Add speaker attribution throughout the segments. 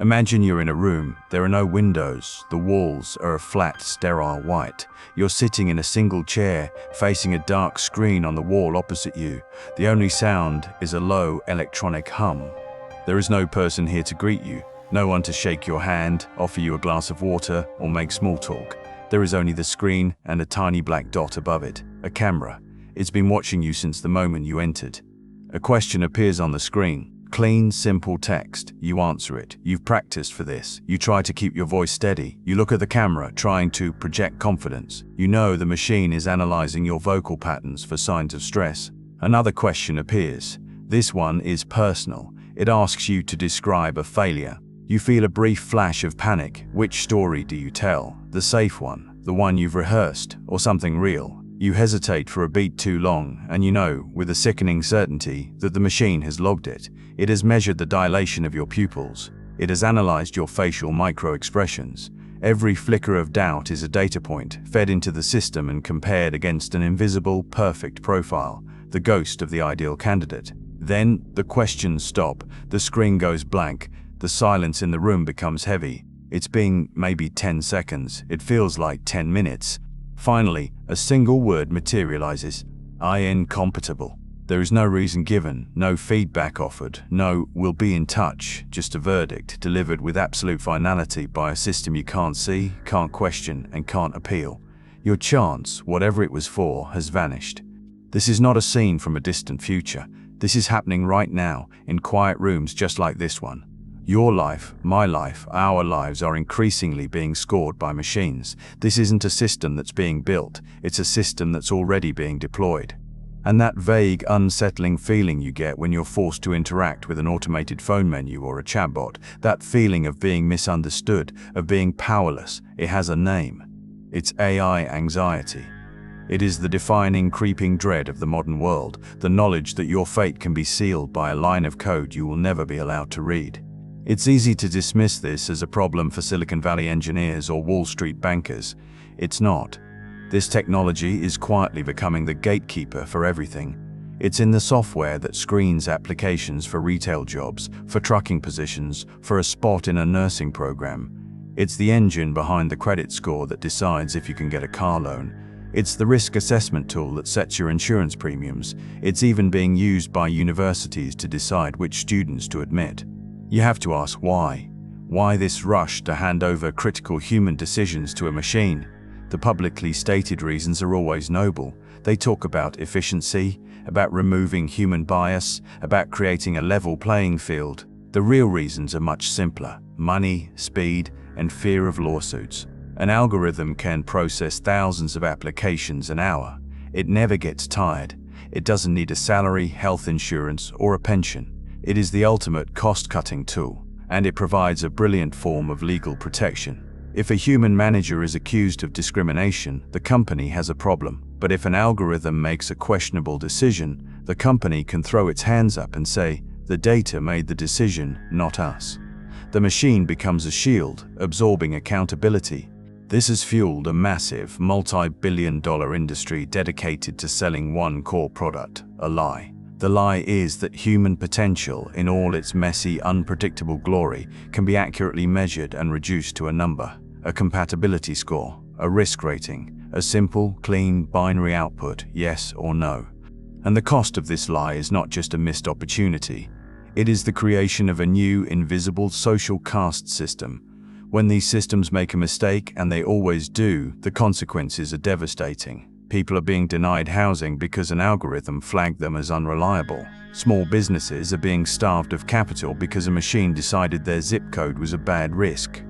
Speaker 1: Imagine you're in a room. There are no windows. The walls are a flat, sterile white. You're sitting in a single chair, facing a dark screen on the wall opposite you. The only sound is a low electronic hum. There is no person here to greet you, no one to shake your hand, offer you a glass of water, or make small talk. There is only the screen and a tiny black dot above it, a camera. It's been watching you since the moment you entered. A question appears on the screen. Clean, simple text. You answer it. You've practiced for this. You try to keep your voice steady. You look at the camera, trying to project confidence. You know the machine is analyzing your vocal patterns for signs of stress. Another question appears. This one is personal. It asks you to describe a failure. You feel a brief flash of panic. Which story do you tell? The safe one, the one you've rehearsed, or something real? You hesitate for a beat too long, and you know, with a sickening certainty, that the machine has logged it. It has measured the dilation of your pupils. It has analyzed your facial micro-expressions. Every flicker of doubt is a data point, fed into the system and compared against an invisible, perfect profile, the ghost of the ideal candidate. Then, the questions stop, the screen goes blank, the silence in the room becomes heavy. It's been maybe 10 seconds, it feels like 10 minutes. Finally, a single word materializes. Incompatible. There is no reason given, no feedback offered, no "we'll be in touch," just a verdict delivered with absolute finality by a system you can't see, can't question, and can't appeal. Your chance, whatever it was for, has vanished. This is not a scene from a distant future. This is happening right now, in quiet rooms just like this one. Your life, my life, our lives are increasingly being scored by machines. This isn't a system that's being built, it's a system that's already being deployed. And that vague, unsettling feeling you get when you're forced to interact with an automated phone menu or a chatbot, that feeling of being misunderstood, of being powerless, it has a name. It's AI anxiety. It is the defining, creeping dread of the modern world, the knowledge that your fate can be sealed by a line of code you will never be allowed to read. It's easy to dismiss this as a problem for Silicon Valley engineers or Wall Street bankers. It's not. This technology is quietly becoming the gatekeeper for everything. It's in the software that screens applications for retail jobs, for trucking positions, for a spot in a nursing program. It's the engine behind the credit score that decides if you can get a car loan. It's the risk assessment tool that sets your insurance premiums. It's even being used by universities to decide which students to admit. You have to ask why. Why this rush to hand over critical human decisions to a machine? The publicly stated reasons are always noble. They talk about efficiency, about removing human bias, about creating a level playing field. The real reasons are much simpler: money, speed, and fear of lawsuits. An algorithm can process thousands of applications an hour. It never gets tired. It doesn't need a salary, health insurance, or a pension. It is the ultimate cost-cutting tool, and it provides a brilliant form of legal protection. If a human manager is accused of discrimination, the company has a problem. But if an algorithm makes a questionable decision, the company can throw its hands up and say, "The data made the decision, not us." The machine becomes a shield, absorbing accountability. This has fueled a massive, multi-billion-dollar industry dedicated to selling one core product: a lie. The lie is that human potential, in all its messy, unpredictable glory, can be accurately measured and reduced to a number, a compatibility score, a risk rating, a simple, clean, binary output, yes or no. And the cost of this lie is not just a missed opportunity. It is the creation of a new, invisible social caste system. When these systems make a mistake, and they always do, the consequences are devastating. People are being denied housing because an algorithm flagged them as unreliable. Small businesses are being starved of capital because a machine decided their zip code was a bad risk.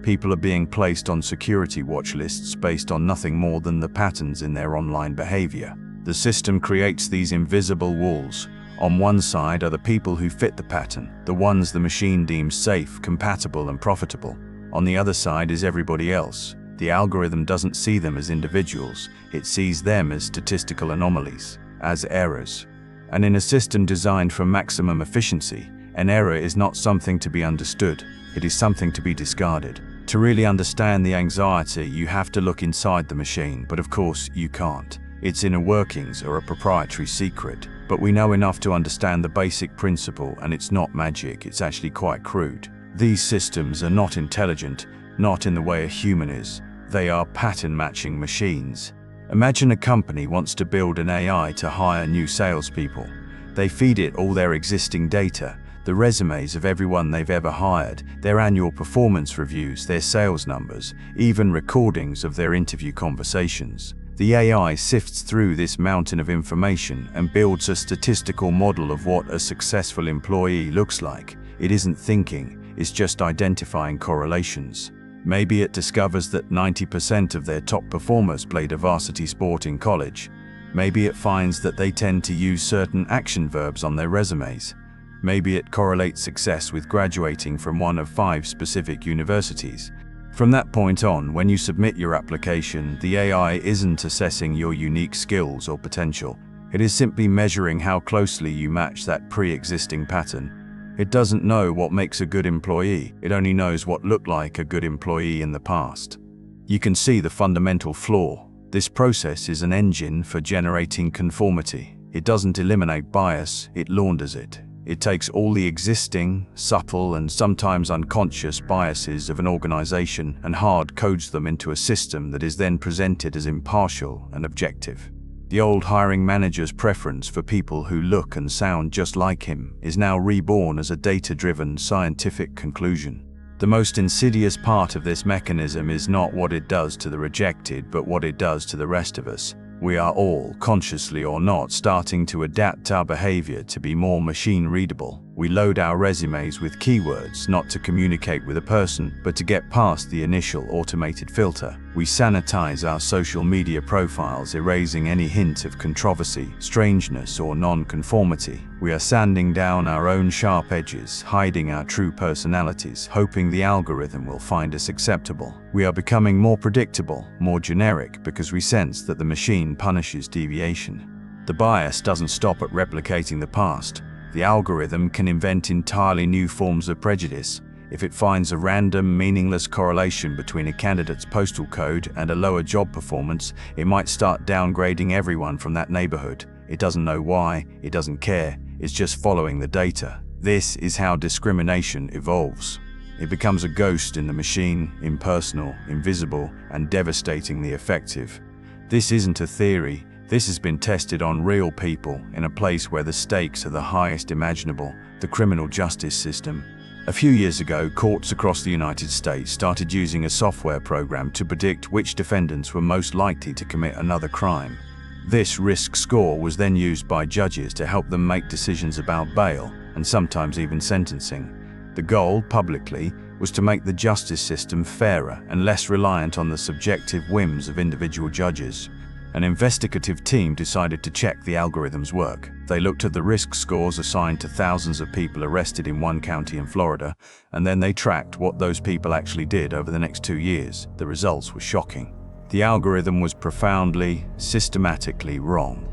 Speaker 1: People are being placed on security watch lists based on nothing more than the patterns in their online behavior. The system creates these invisible walls. On one side are the people who fit the pattern, the ones the machine deems safe, compatible, and profitable. On the other side is everybody else. The algorithm doesn't see them as individuals, it sees them as statistical anomalies, as errors. And in a system designed for maximum efficiency, an error is not something to be understood, it is something to be discarded. To really understand the anxiety, you have to look inside the machine, but of course you can't. Its inner workings are a proprietary secret. But we know enough to understand the basic principle, and it's not magic, it's actually quite crude. These systems are not intelligent, not in the way a human is. They are pattern-matching machines. Imagine a company wants to build an AI to hire new salespeople. They feed it all their existing data, the resumes of everyone they've ever hired, their annual performance reviews, their sales numbers, even recordings of their interview conversations. The AI sifts through this mountain of information and builds a statistical model of what a successful employee looks like. It isn't thinking, it's just identifying correlations. Maybe it discovers that 90% of their top performers played a varsity sport in college. Maybe it finds that they tend to use certain action verbs on their resumes. Maybe it correlates success with graduating from one of 5 specific universities. From that point on, when you submit your application, the AI isn't assessing your unique skills or potential. It is simply measuring how closely you match that pre-existing pattern. It doesn't know what makes a good employee, it only knows what looked like a good employee in the past. You can see the fundamental flaw. This process is an engine for generating conformity. It doesn't eliminate bias, it launders it. It takes all the existing, subtle, and sometimes unconscious biases of an organization and hard codes them into a system that is then presented as impartial and objective. The old hiring manager's preference for people who look and sound just like him is now reborn as a data-driven scientific conclusion. The most insidious part of this mechanism is not what it does to the rejected, but what it does to the rest of us. We are all, consciously or not, starting to adapt our behavior to be more machine-readable. We load our resumes with keywords, not to communicate with a person, but to get past the initial automated filter. We sanitize our social media profiles, erasing any hint of controversy, strangeness, or non-conformity. We are sanding down our own sharp edges, hiding our true personalities, hoping the algorithm will find us acceptable. We are becoming more predictable, more generic, because we sense that the machine punishes deviation. The bias doesn't stop at replicating the past. The algorithm can invent entirely new forms of prejudice. If it finds a random, meaningless correlation between a candidate's postal code and a lower job performance, it might start downgrading everyone from that neighborhood. It doesn't know why, it doesn't care, it's just following the data. This is how discrimination evolves. It becomes a ghost in the machine, impersonal, invisible, and devastatingly effective. This isn't a theory. This has been tested on real people in a place where the stakes are the highest imaginable, the criminal justice system. A few years ago, courts across the United States started using a software program to predict which defendants were most likely to commit another crime. This risk score was then used by judges to help them make decisions about bail and sometimes even sentencing. The goal, publicly, was to make the justice system fairer and less reliant on the subjective whims of individual judges. An investigative team decided to check the algorithm's work. They looked at the risk scores assigned to thousands of people arrested in one county in Florida, and then they tracked what those people actually did over the next 2 years. The results were shocking. The algorithm was profoundly, systematically wrong.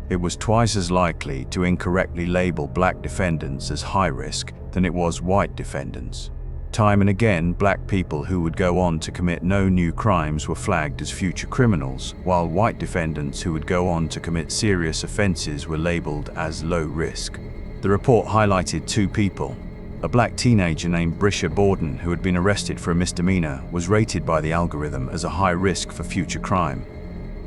Speaker 1: It was twice as likely to incorrectly label black defendants as high risk than it was white defendants. Time and again, black people who would go on to commit no new crimes were flagged as future criminals, while white defendants who would go on to commit serious offenses were labeled as low risk. The report highlighted 2 people. A black teenager named Brisha Borden, who had been arrested for a misdemeanor, was rated by the algorithm as a high risk for future crime.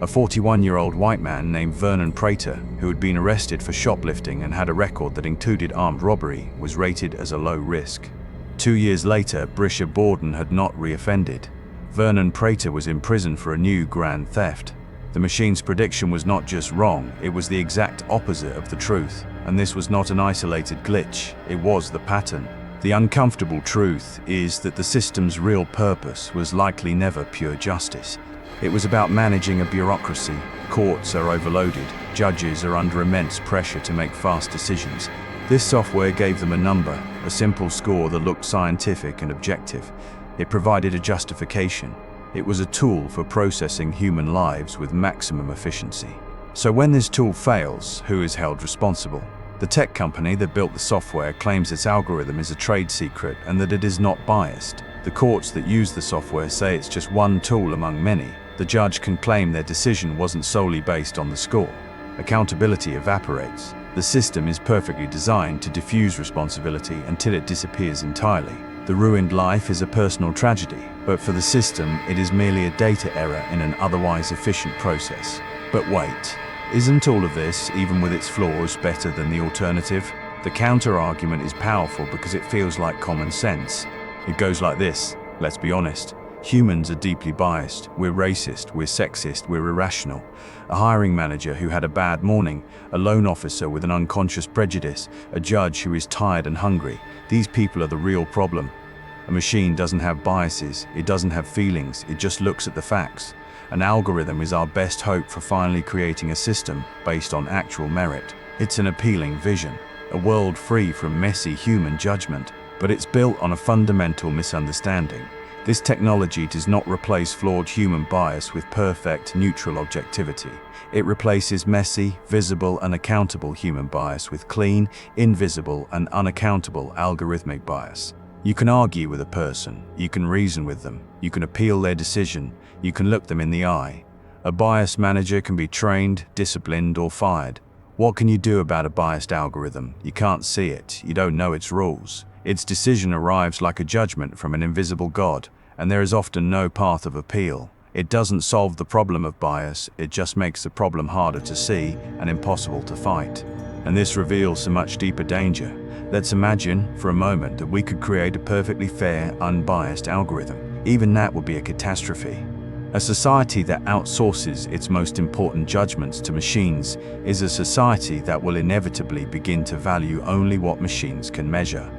Speaker 1: A 41-year-old white man named Vernon Prater, who had been arrested for shoplifting and had a record that included armed robbery, was rated as a low risk. 2 years later, Brisha Borden had not reoffended. Vernon Prater was in prison for a new grand theft. The machine's prediction was not just wrong, it was the exact opposite of the truth. And this was not an isolated glitch, it was the pattern. The uncomfortable truth is that the system's real purpose was likely never pure justice. It was about managing a bureaucracy. Courts are overloaded, judges are under immense pressure to make fast decisions. This software gave them a number, a simple score that looked scientific and objective. It provided a justification. It was a tool for processing human lives with maximum efficiency. So when this tool fails, who is held responsible? The tech company that built the software claims its algorithm is a trade secret and that it is not biased. The courts that use the software say it's just one tool among many. The judge can claim their decision wasn't solely based on the score. Accountability evaporates. The system is perfectly designed to diffuse responsibility until it disappears entirely. The ruined life is a personal tragedy, but for the system, it is merely a data error in an otherwise efficient process. But wait, isn't all of this, even with its flaws, better than the alternative? The counter-argument is powerful because it feels like common sense. It goes like this: let's be honest. Humans are deeply biased. We're racist, we're sexist, we're irrational. A hiring manager who had a bad morning, a loan officer with an unconscious prejudice, a judge who is tired and hungry. These people are the real problem. A machine doesn't have biases, it doesn't have feelings, it just looks at the facts. An algorithm is our best hope for finally creating a system based on actual merit. It's an appealing vision, a world free from messy human judgment, but it's built on a fundamental misunderstanding. This technology does not replace flawed human bias with perfect, neutral objectivity. It replaces messy, visible, and accountable human bias with clean, invisible, and unaccountable algorithmic bias. You can argue with a person, you can reason with them, you can appeal their decision, you can look them in the eye. A bias manager can be trained, disciplined, or fired. What can you do about a biased algorithm? You can't see it, you don't know its rules. Its decision arrives like a judgment from an invisible God, and there is often no path of appeal. It doesn't solve the problem of bias, it just makes the problem harder to see and impossible to fight. And this reveals a much deeper danger. Let's imagine, for a moment, that we could create a perfectly fair, unbiased algorithm. Even that would be a catastrophe. A society that outsources its most important judgments to machines is a society that will inevitably begin to value only what machines can measure.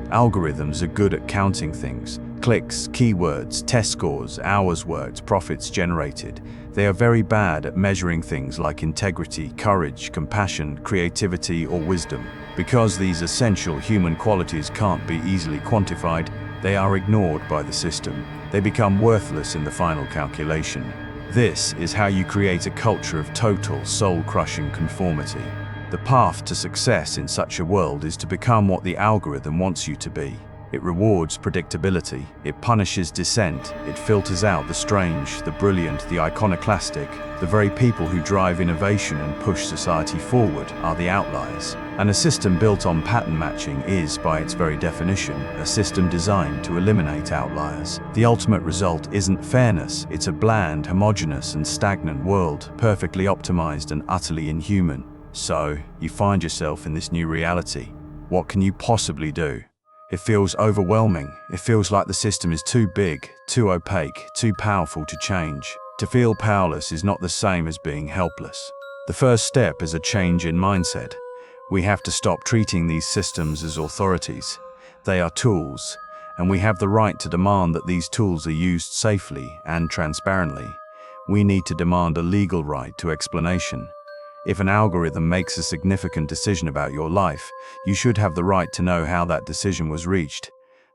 Speaker 1: Algorithms are good at counting things: clicks, keywords, test scores, hours worked, profits generated. They are very bad at measuring things like integrity, courage, compassion, creativity, or wisdom. Because these essential human qualities can't be easily quantified, they are ignored by the system. They become worthless in the final calculation. This is how you create a culture of total, soul-crushing conformity. The path to success in such a world is to become what the algorithm wants you to be. It rewards predictability, it punishes dissent, it filters out the strange, the brilliant, the iconoclastic. The very people who drive innovation and push society forward are the outliers. And a system built on pattern matching is, by its very definition, a system designed to eliminate outliers. The ultimate result isn't fairness, it's a bland, homogeneous, and stagnant world, perfectly optimized and utterly inhuman. So, you find yourself in this new reality. What can you possibly do? It feels overwhelming. It feels like the system is too big, too opaque, too powerful to change. To feel powerless is not the same as being helpless. The first step is a change in mindset. We have to stop treating these systems as authorities. They are tools, and we have the right to demand that these tools are used safely and transparently. We need to demand a legal right to explanation. If an algorithm makes a significant decision about your life, you should have the right to know how that decision was reached.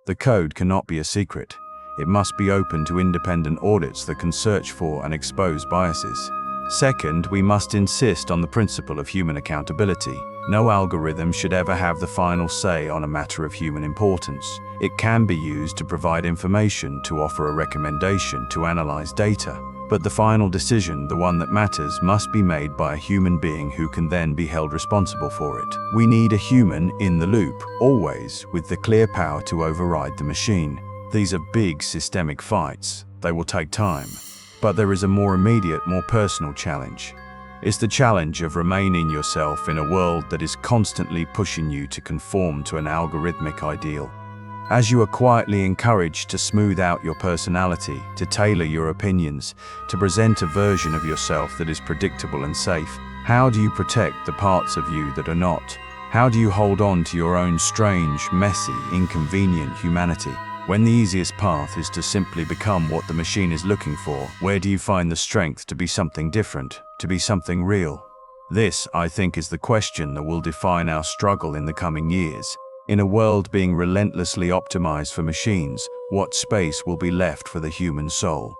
Speaker 1: The code cannot be a secret. It must be open to independent audits that can search for and expose biases. Second, we must insist on the principle of human accountability. No algorithm should ever have the final say on a matter of human importance. It can be used to provide information, to offer a recommendation, to analyze data. But the final decision, the one that matters, must be made by a human being who can then be held responsible for it. We need a human in the loop, always, with the clear power to override the machine. These are big systemic fights. They will take time. But there is a more immediate, more personal challenge. It's the challenge of remaining yourself in a world that is constantly pushing you to conform to an algorithmic ideal. As you are quietly encouraged to smooth out your personality, to tailor your opinions, to present a version of yourself that is predictable and safe, how do you protect the parts of you that are not? How do you hold on to your own strange, messy, inconvenient humanity? When the easiest path is to simply become what the machine is looking for, where do you find the strength to be something different, to be something real? This, I think, is the question that will define our struggle in the coming years. In a world being relentlessly optimized for machines, what space will be left for the human soul?